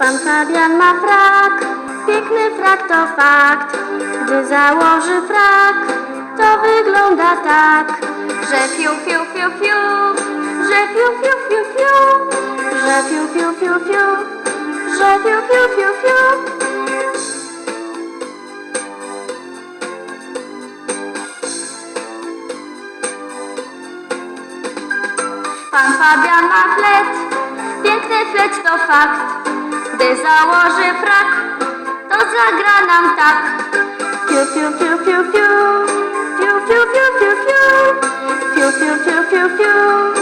Pan Fabian ma frak, piękny frak to fakt. Gdy założy frak, to wygląda tak, że fiu, fiu, fiu, fiu, że fiu, fiu, fiu, fiu, że fiu, fiu, fiu, fiu, że fiu, fiu, fiu, fiu. Pan Fabian ma flet, piękny flet to fakt. Gdy założy frak, to zagra nam tak. Fiu, fiu, fiu, fiu, fiu, fiu, fiu, fiu, fiu, fiu, fiu, fiu, fiu, fiu, fiu.